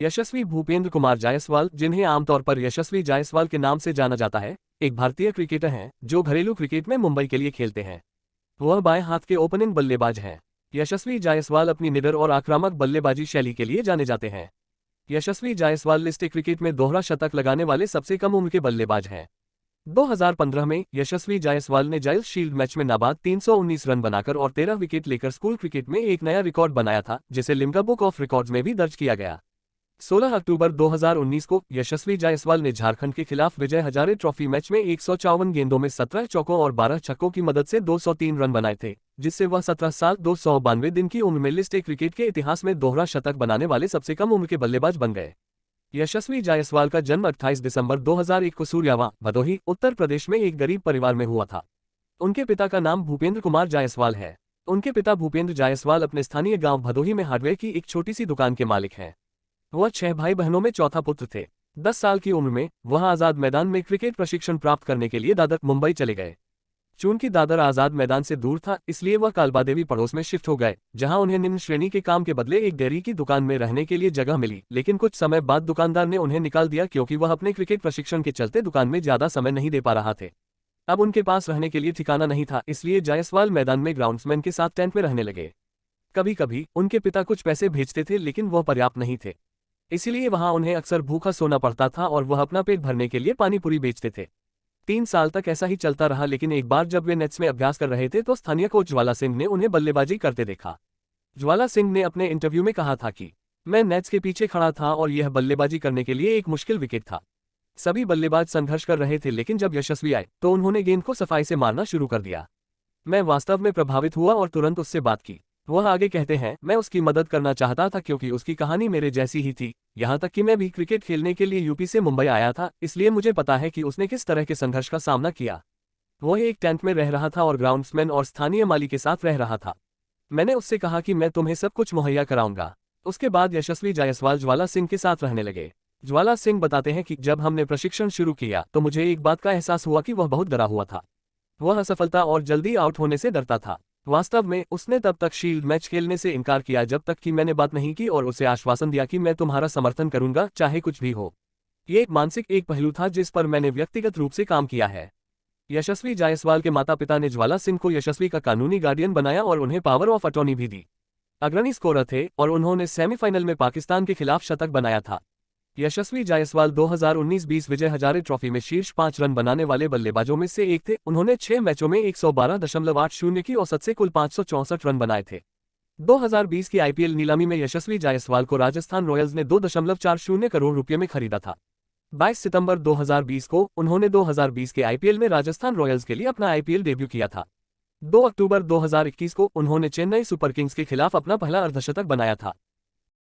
यशस्वी भूपेंद्र कुमार जायसवाल, जिन्हें आमतौर पर यशस्वी जायसवाल के नाम से जाना जाता है, एक भारतीय क्रिकेटर हैं जो घरेलू क्रिकेट में मुंबई के लिए खेलते हैं। वह बाएं हाथ के ओपनिंग बल्लेबाज हैं। यशस्वी जायसवाल अपनी निडर और आक्रामक बल्लेबाजी शैली के लिए जाने जाते हैं। यशस्वी जायसवाल लिस्ट ए क्रिकेट में दोहरा शतक लगाने वाले सबसे कम उम्र के बल्लेबाज हैं। 2015 में यशस्वी जायसवाल ने जाइल्स शील्ड मैच में नाबाद 319 रन बनाकर और 13 विकेट लेकर स्कूल क्रिकेट में एक नया रिकॉर्ड बनाया था, जिसे लिम्का बुक ऑफ रिकॉर्ड्स में भी दर्ज किया गया। 16 अक्टूबर 2019 को यशस्वी जायसवाल ने झारखंड के खिलाफ विजय हजारे ट्रॉफी मैच में 154 गेंदों में 17 चौकों और 12 छक्कों की मदद से 203 रन बनाए थे, जिससे वह 17 साल 292 दिन की उम्र में लिस्ट ए क्रिकेट के इतिहास में दोहरा शतक बनाने वाले सबसे कम उम्र के बल्लेबाज बन गए। यशस्वी जायसवाल का जन्म 28 दिसंबर 2001 को सूर्यावा, भदोही, उत्तर प्रदेश में एक गरीब परिवार में हुआ था। उनके पिता का नाम भूपेंद्र कुमार जायसवाल है। उनके पिता भूपेंद्र जायसवाल अपने स्थानीय गांव भदोही में हार्डवेयर की एक छोटी सी दुकान के मालिक हैं। वह 6 भाई बहनों में चौथा पुत्र थे। 10 साल की उम्र में वह आजाद मैदान में क्रिकेट प्रशिक्षण प्राप्त करने के लिए दादर, मुंबई चले गए। चूंकि दादर आजाद मैदान से दूर था, इसलिए वह कालबादेवी पड़ोस में शिफ्ट हो गए, जहां उन्हें निम्न श्रेणी के काम के बदले एक डेयरी की दुकान में रहने के लिए जगह मिली। लेकिन कुछ समय बाद दुकानदार ने उन्हें निकाल दिया, क्योंकि वह अपने क्रिकेट प्रशिक्षण के चलते दुकान में ज्यादा समय नहीं दे पा रहा थे। अब उनके पास रहने के लिए ठिकाना नहीं था, इसलिए जायसवाल मैदान में ग्राउंड्समैन के साथ टेंट में रहने लगे। कभी कभी उनके पिता कुछ पैसे भेजते थे, लेकिन वह पर्याप्त नहीं थे, इसलिए वहां उन्हें अक्सर भूखा सोना पड़ता था और वह अपना पेट भरने के लिए पानी पूरी बेचते थे। 3 साल तक ऐसा ही चलता रहा, लेकिन एक बार जब वे नेट्स में अभ्यास कर रहे थे तो स्थानीय कोच ज्वाला सिंह ने उन्हें बल्लेबाजी करते देखा। ज्वाला सिंह ने अपने इंटरव्यू में कहा था कि मैं नेट्स के पीछे खड़ा था और यह बल्लेबाजी करने के लिए एक मुश्किल विकेट था। सभी बल्लेबाज संघर्ष कर रहे थे, लेकिन जब यशस्वी आए तो उन्होंने गेंद को सफाई से मारना शुरू कर दिया। मैं वास्तव में प्रभावित हुआ और तुरंत उससे बात की। वह आगे कहते हैं, मैं उसकी मदद करना चाहता था क्योंकि उसकी कहानी मेरे जैसी ही थी। यहाँ तक कि मैं भी क्रिकेट खेलने के लिए यूपी से मुंबई आया था, इसलिए मुझे पता है कि उसने किस तरह के संघर्ष का सामना किया। वह एक टेंट में रह रहा था और ग्राउंड्समैन और स्थानीय माली के साथ रह रहा था। मैंने उससे कहा कि मैं तुम्हें सब कुछ मुहैया कराऊंगा। उसके बाद यशस्वी जायसवाल ज्वाला सिंह के साथ रहने लगे। ज्वाला सिंह बताते हैं कि जब हमने प्रशिक्षण शुरू किया तो मुझे एक बात का एहसास हुआ कि वह बहुत डरा हुआ था। वह असफलता और जल्दी आउट होने से डरता था। वास्तव में उसने तब तक शील्ड मैच खेलने से इनकार किया जब तक कि मैंने बात नहीं की और उसे आश्वासन दिया कि मैं तुम्हारा समर्थन करूंगा, चाहे कुछ भी हो। ये एक मानसिक एक पहलू था जिस पर मैंने व्यक्तिगत रूप से काम किया है। यशस्वी जायसवाल के माता पिता ने ज्वाला सिंह को यशस्वी का कानूनी गार्डियन बनाया और उन्हें पावर ऑफ अटॉर्नी भी दी। अग्रणी स्कोरर थे और उन्होंने सेमीफाइनल में पाकिस्तान के खिलाफ शतक बनाया था। यशस्वी जायसवाल 2019-20 विजय हजारे ट्रॉफी में शीर्ष 5 रन बनाने वाले बल्लेबाजों में से एक थे। उन्होंने 6 मैचों में 112.80 की औसत से कुल 564 रन बनाए थे। 2020 की आईपीएल नीलामी में यशस्वी जायसवाल को राजस्थान रॉयल्स ने 2.40 करोड़ रुपये में खरीदा था। 22 सितंबर 2020 को उन्होंने 2020 के आईपीएल में राजस्थान रॉयल्स के लिए अपना आईपीएल डेब्यू किया था। 2 अक्टूबर 2021 को उन्होंने चेन्नई सुपर किंग्स के खिलाफ अपना पहला अर्धशतक बनाया था।